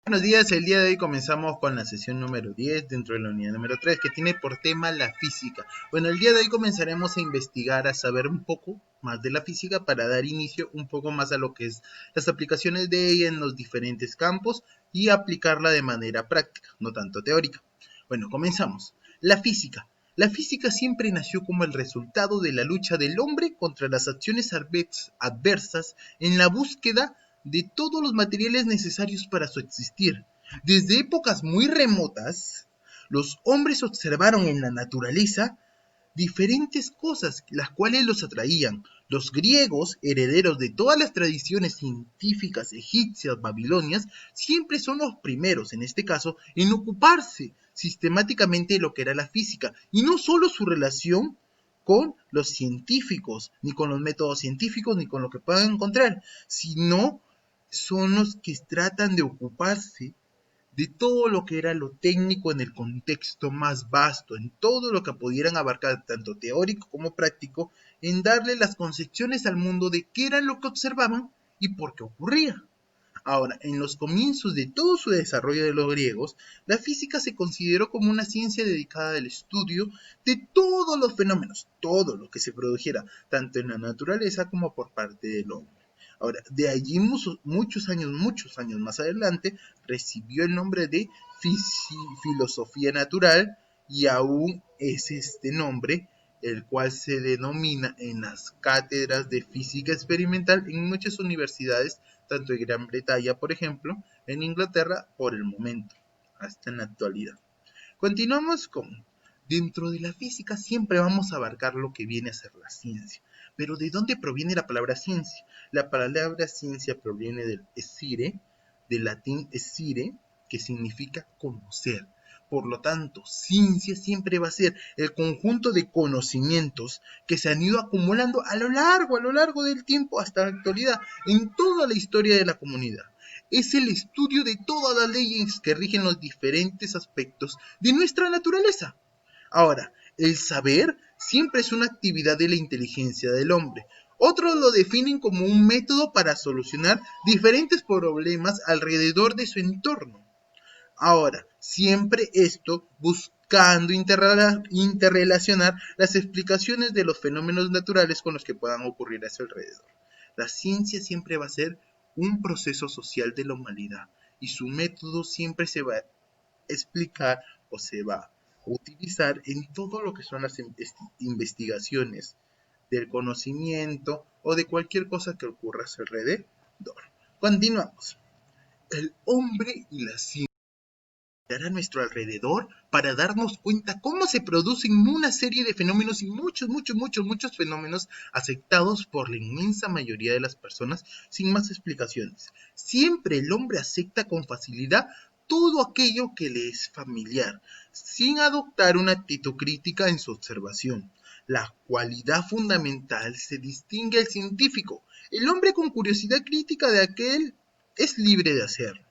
Buenos días, el día de hoy comenzamos con la sesión número 10 dentro de la unidad número 3 que tiene por tema la física. Bueno, el día de hoy comenzaremos a investigar, a saber un poco más de la física para dar inicio un poco más a lo que es las aplicaciones de ella en los diferentes campos y aplicarla de manera práctica, no tanto teórica. Bueno, comenzamos. La física. La física siempre nació como el resultado de la lucha del hombre contra las acciones adversas en la búsqueda de todos los materiales necesarios para su existir. Desde épocas muy remotas, los hombres observaron en la naturaleza diferentes cosas, las cuales los atraían. Los griegos, herederos de todas las tradiciones científicas egipcias, babilonias, siempre son los primeros, en este caso, en ocuparse sistemáticamente de lo que era la física, y no solo su relación con los científicos, ni con los métodos científicos, ni con lo que puedan encontrar, sino son los que tratan de ocuparse de todo lo que era lo técnico en el contexto más vasto, en todo lo que pudieran abarcar, tanto teórico como práctico, en darle las concepciones al mundo de qué era lo que observaban y por qué ocurría. Ahora, en los comienzos de todo su desarrollo de los griegos, la física se consideró como una ciencia dedicada al estudio de todos los fenómenos, todo lo que se produjera, tanto en la naturaleza como por parte del hombre. Ahora, de allí muchos años más adelante, recibió el nombre de filosofía natural y aún es este nombre el cual se denomina en las cátedras de física experimental en muchas universidades, tanto en Gran Bretaña, por ejemplo, en Inglaterra, por el momento, hasta en la actualidad. Continuamos con, dentro de la física siempre vamos a abarcar lo que viene a ser la ciencia. Pero ¿de dónde proviene la palabra ciencia? La palabra ciencia proviene del esire, del latín esire, que significa conocer. Por lo tanto, ciencia siempre va a ser el conjunto de conocimientos que se han ido acumulando a lo largo del tiempo hasta la actualidad, en toda la historia de la comunidad. Es el estudio de todas las leyes que rigen los diferentes aspectos de nuestra naturaleza. Ahora, el saber siempre es una actividad de la inteligencia del hombre. Otros lo definen como un método para solucionar diferentes problemas alrededor de su entorno. Ahora, siempre esto buscando interrelacionar las explicaciones de los fenómenos naturales con los que puedan ocurrir a su alrededor. La ciencia siempre va a ser un proceso social de la humanidad y su método siempre se va a explicar o se va a utilizar en todo lo que son las investigaciones del conocimiento o de cualquier cosa que ocurra a su alrededor. Continuamos. El hombre y la ciencia a nuestro alrededor para darnos cuenta cómo se producen una serie de fenómenos y muchos fenómenos aceptados por la inmensa mayoría de las personas sin más explicaciones. Siempre el hombre acepta con facilidad todo aquello que le es familiar, sin adoptar una actitud crítica en su observación. La cualidad fundamental se distingue al científico. El hombre con curiosidad crítica de aquel es libre de hacerlo.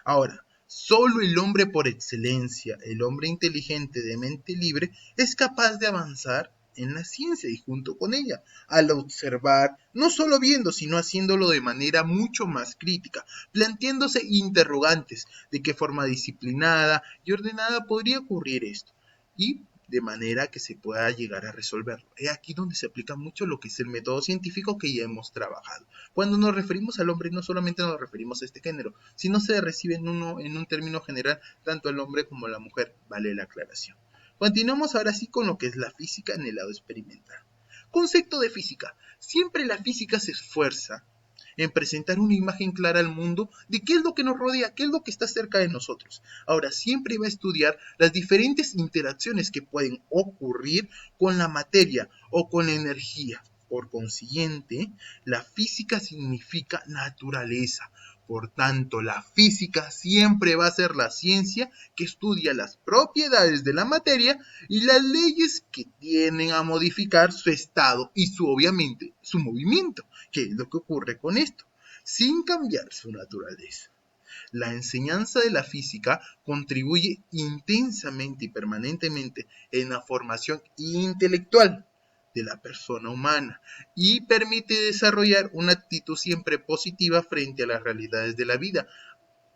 Ahora, solo el hombre por excelencia, el hombre inteligente de mente libre, es capaz de avanzar en la ciencia y junto con ella, al observar, no solo viendo, sino haciéndolo de manera mucho más crítica, planteándose interrogantes de qué forma disciplinada y ordenada podría ocurrir esto, y de manera que se pueda llegar a resolverlo. Es aquí donde se aplica mucho lo que es el método científico que ya hemos trabajado. Cuando nos referimos al hombre, no solamente nos referimos a este género, sino se recibe en un término general tanto el hombre como la mujer, vale la aclaración. Continuamos ahora sí con lo que es la física en el lado experimental. Concepto de física. Siempre la física se esfuerza en presentar una imagen clara al mundo de qué es lo que nos rodea, qué es lo que está cerca de nosotros. Ahora, siempre va a estudiar las diferentes interacciones que pueden ocurrir con la materia o con la energía. Por consiguiente, la física significa naturaleza. Por tanto, la física siempre va a ser la ciencia que estudia las propiedades de la materia y las leyes que tienden a modificar su estado y obviamente su movimiento, que es lo que ocurre con esto, sin cambiar su naturaleza. La enseñanza de la física contribuye intensamente y permanentemente en la formación intelectual de la persona humana y permite desarrollar una actitud siempre positiva frente a las realidades de la vida,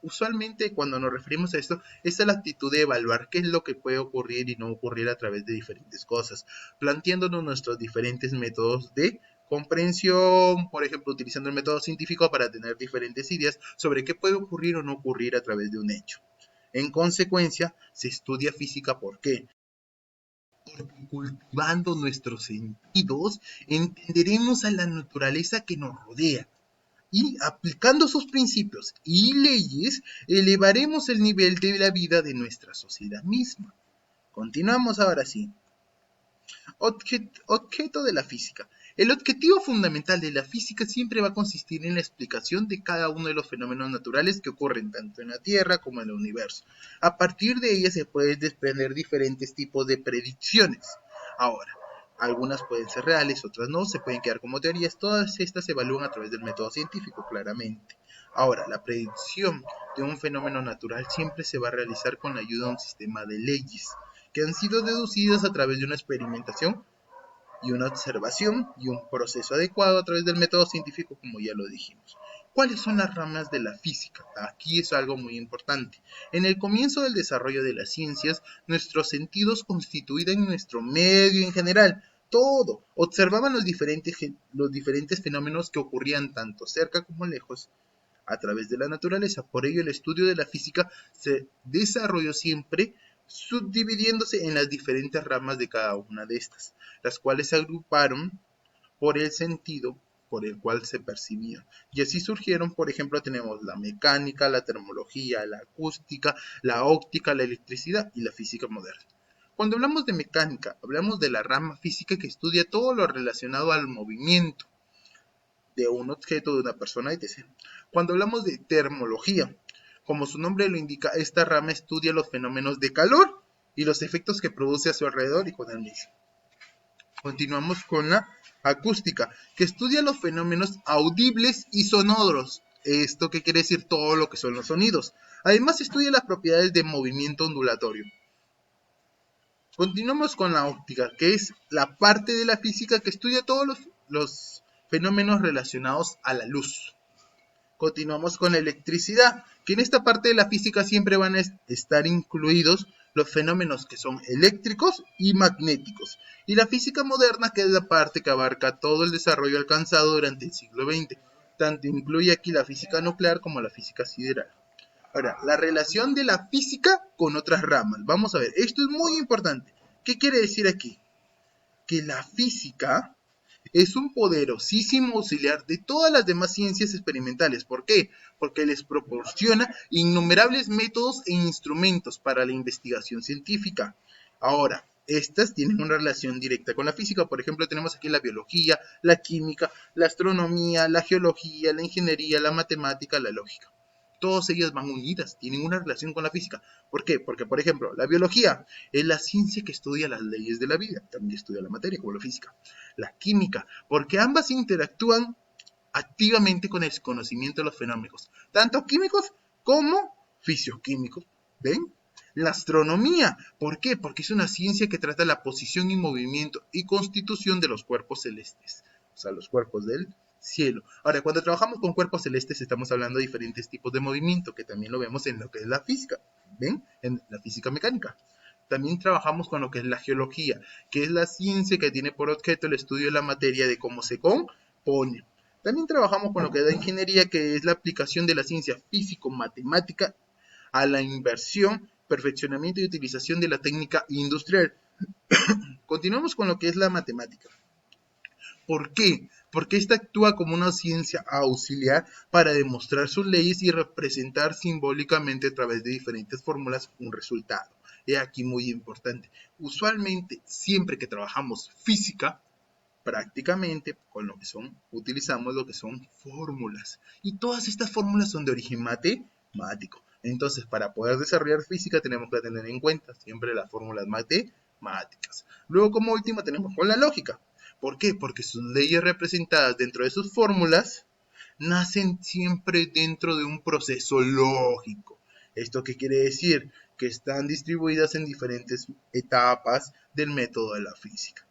usualmente cuando nos referimos a esto, esta es la actitud de evaluar qué es lo que puede ocurrir y no ocurrir a través de diferentes cosas, planteándonos nuestros diferentes métodos de comprensión, por ejemplo, utilizando el método científico para tener diferentes ideas sobre qué puede ocurrir o no ocurrir a través de un hecho. En consecuencia, se estudia física. ¿Por qué? Porque cultivando nuestros sentidos, entenderemos a la naturaleza que nos rodea y aplicando sus principios y leyes, elevaremos el nivel de la vida de nuestra sociedad misma. Continuamos ahora sí. Objeto de la física. El objetivo fundamental de la física siempre va a consistir en la explicación de cada uno de los fenómenos naturales que ocurren tanto en la Tierra como en el universo. A partir de ella se pueden desprender diferentes tipos de predicciones. Ahora, algunas pueden ser reales, otras no, se pueden quedar como teorías. Todas estas se evalúan a través del método científico, claramente. Ahora, la predicción de un fenómeno natural siempre se va a realizar con la ayuda de un sistema de leyes que han sido deducidas a través de una experimentación y una observación y un proceso adecuado a través del método científico, como ya lo dijimos. ¿Cuáles son las ramas de la física? Aquí es algo muy importante. En el comienzo del desarrollo de las ciencias, nuestros sentidos constituían nuestro medio en general. Todo. Observaban los diferentes fenómenos que ocurrían tanto cerca como lejos a través de la naturaleza. Por ello, el estudio de la física se desarrolló siempre subdividiéndose en las diferentes ramas de cada una de estas, las cuales se agruparon por el sentido por el cual se percibían. Y así surgieron, por ejemplo, tenemos la mecánica, la termología, la acústica, la óptica, la electricidad y la física moderna. Cuando hablamos de mecánica, hablamos de la rama física que estudia todo lo relacionado al movimiento de un objeto, de una persona, etc. Cuando hablamos de termología, como su nombre lo indica, esta rama estudia los fenómenos de calor y los efectos que produce a su alrededor y con el mismo. Continuamos con la acústica, que estudia los fenómenos audibles y sonoros. ¿Esto qué quiere decir? Todo lo que son los sonidos. Además estudia las propiedades de movimiento ondulatorio. Continuamos con la óptica, que es la parte de la física que estudia todos los fenómenos relacionados a la luz. Continuamos con la electricidad, que en esta parte de la física siempre van a estar incluidos los fenómenos que son eléctricos y magnéticos. Y la física moderna, que es la parte que abarca todo el desarrollo alcanzado durante el siglo XX. Tanto incluye aquí la física nuclear como la física sideral. Ahora, la relación de la física con otras ramas. Vamos a ver, esto es muy importante. ¿Qué quiere decir aquí? Que la física es un poderosísimo auxiliar de todas las demás ciencias experimentales. ¿Por qué? Porque les proporciona innumerables métodos e instrumentos para la investigación científica. Ahora, estas tienen una relación directa con la física. Por ejemplo, tenemos aquí la biología, la química, la astronomía, la geología, la ingeniería, la matemática, la lógica. Todas ellas van unidas, tienen una relación con la física. ¿Por qué? Porque, por ejemplo, la biología es la ciencia que estudia las leyes de la vida, también estudia la materia como la física. La química, porque ambas interactúan activamente con el conocimiento de los fenómenos, tanto químicos como fisioquímicos. ¿Ven? La astronomía, ¿por qué? Porque es una ciencia que trata la posición y movimiento y constitución de los cuerpos celestes, o sea, los cuerpos del cielo. Ahora, cuando trabajamos con cuerpos celestes estamos hablando de diferentes tipos de movimiento, que también lo vemos en lo que es la física, ¿ven? En la física mecánica. También trabajamos con lo que es la geología, que es la ciencia que tiene por objeto el estudio de la materia, de cómo se compone. También trabajamos con lo que es la ingeniería, que es la aplicación de la ciencia físico-matemática a la inversión, perfeccionamiento y utilización de la técnica industrial. Continuamos con lo que es la matemática. ¿Por qué? Porque esta actúa como una ciencia auxiliar para demostrar sus leyes y representar simbólicamente a través de diferentes fórmulas un resultado. Es aquí muy importante. Usualmente, siempre que trabajamos física, prácticamente con lo que son, utilizamos lo que son fórmulas. Y todas estas fórmulas son de origen matemático. Entonces, para poder desarrollar física tenemos que tener en cuenta siempre las fórmulas matemáticas. Luego, como último, tenemos con la lógica. ¿Por qué? Porque sus leyes representadas dentro de sus fórmulas nacen siempre dentro de un proceso lógico. ¿Esto qué quiere decir? Que están distribuidas en diferentes etapas del método de la física.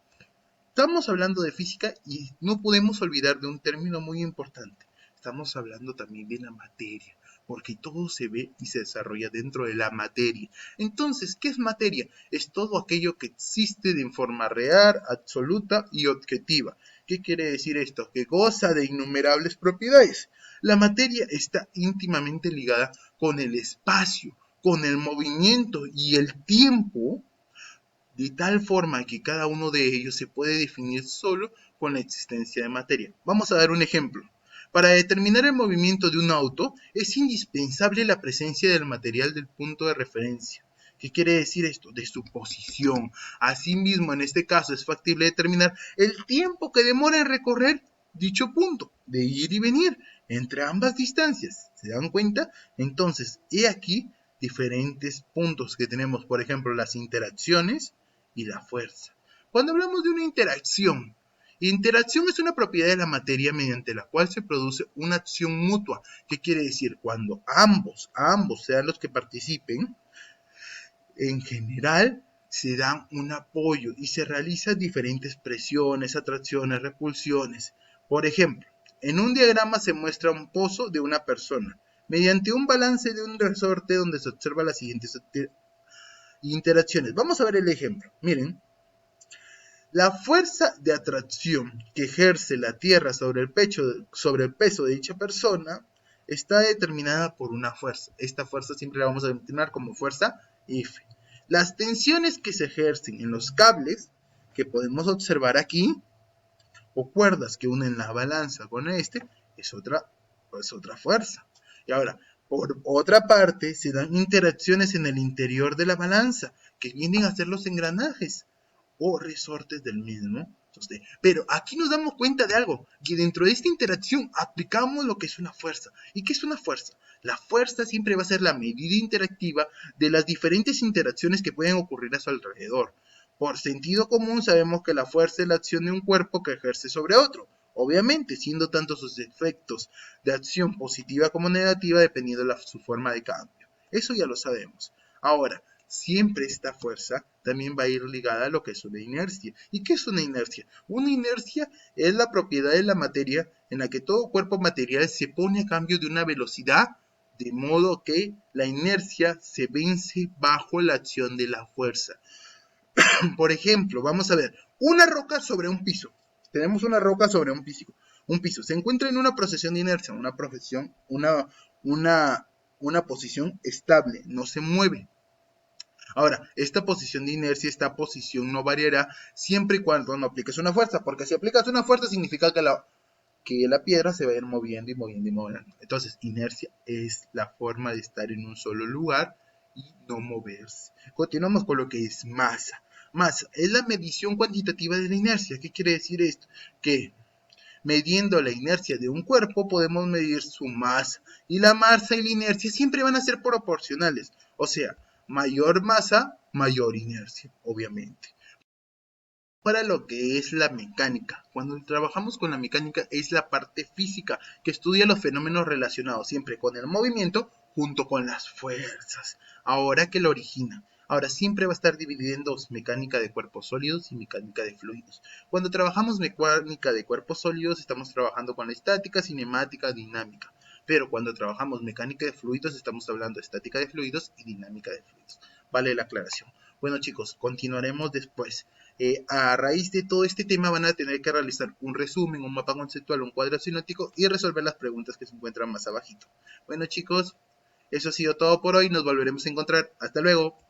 Estamos hablando de física y no podemos olvidar de un término muy importante. Estamos hablando también de la materia. porque todo se ve y se desarrolla dentro de la materia. Entonces, ¿qué es materia? Es todo aquello que existe de forma real, absoluta y objetiva. ¿Qué quiere decir esto? Que goza de innumerables propiedades. La materia está íntimamente ligada con el espacio, con el movimiento y el tiempo, de tal forma que cada uno de ellos se puede definir solo con la existencia de materia. Vamos a dar un ejemplo. Para determinar el movimiento de un auto es indispensable la presencia del material del punto de referencia. ¿Qué quiere decir esto? De su posición. Asimismo, en este caso es factible determinar el tiempo que demora en recorrer dicho punto, de ir y venir entre ambas distancias. ¿Se dan cuenta? Entonces, he aquí diferentes puntos que tenemos, por ejemplo, las interacciones y la fuerza. Cuando hablamos de una interacción es una propiedad de la materia mediante la cual se produce una acción mutua. ¿Qué quiere decir? Cuando ambos sean los que participen, en general se dan un apoyo y se realizan diferentes presiones, atracciones, repulsiones. Por ejemplo, en un diagrama se muestra un pozo de una persona mediante un balance de un resorte donde se observa las siguientes interacciones. Vamos a ver el ejemplo. Miren, la fuerza de atracción que ejerce la Tierra sobre el peso de dicha persona está determinada por una fuerza. Esta fuerza siempre la vamos a determinar como fuerza F. Las tensiones que se ejercen en los cables que podemos observar aquí, o cuerdas que unen la balanza con es otra fuerza. Y ahora, por otra parte, se dan interacciones en el interior de la balanza, que vienen a ser los engranajes o resortes del mismo. Pero aquí nos damos cuenta de algo, que dentro de esta interacción aplicamos lo que es una fuerza. ¿Y qué es una fuerza? La fuerza siempre va a ser la medida interactiva de las diferentes interacciones que pueden ocurrir a su alrededor. Por sentido común sabemos que la fuerza es la acción de un cuerpo que ejerce sobre otro, obviamente siendo tanto sus efectos de acción positiva como negativa dependiendo de su forma de cambio. Eso ya lo sabemos. Ahora, siempre esta fuerza también va a ir ligada a lo que es una inercia. ¿Y qué es una inercia? Una inercia es la propiedad de la materia en la que todo cuerpo material se pone a cambio de una velocidad, de modo que la inercia se vence bajo la acción de la fuerza. Por ejemplo, vamos a ver, una roca sobre un piso. Tenemos una roca sobre un piso. Se encuentra en una procesión de inercia, una posición estable, no se mueve. Ahora, esta posición de inercia, esta posición no variará siempre y cuando no apliques una fuerza, porque si aplicas una fuerza significa que la piedra se va a ir moviendo y moviendo y moviendo. Entonces, inercia es la forma de estar en un solo lugar y no moverse. Continuamos con lo que es masa. Masa es la medición cuantitativa de la inercia. ¿Qué quiere decir esto? Que midiendo la inercia de un cuerpo podemos medir su masa. Y la masa y la inercia siempre van a ser proporcionales. O sea, mayor masa, mayor inercia, obviamente. Para lo que es la mecánica. Cuando trabajamos con la mecánica es la parte física que estudia los fenómenos relacionados siempre con el movimiento junto con las fuerzas. Ahora que lo origina. Ahora siempre va a estar dividida en dos, mecánica de cuerpos sólidos y mecánica de fluidos. Cuando trabajamos mecánica de cuerpos sólidos estamos trabajando con la estática, cinemática, dinámica. Pero cuando trabajamos mecánica de fluidos estamos hablando de estática de fluidos y dinámica de fluidos. Vale la aclaración. Bueno chicos, continuaremos después. A raíz de todo este tema van a tener que realizar un resumen, un mapa conceptual, un cuadro sinóptico y resolver las preguntas que se encuentran más abajito. Bueno chicos, eso ha sido todo por hoy, nos volveremos a encontrar. Hasta luego.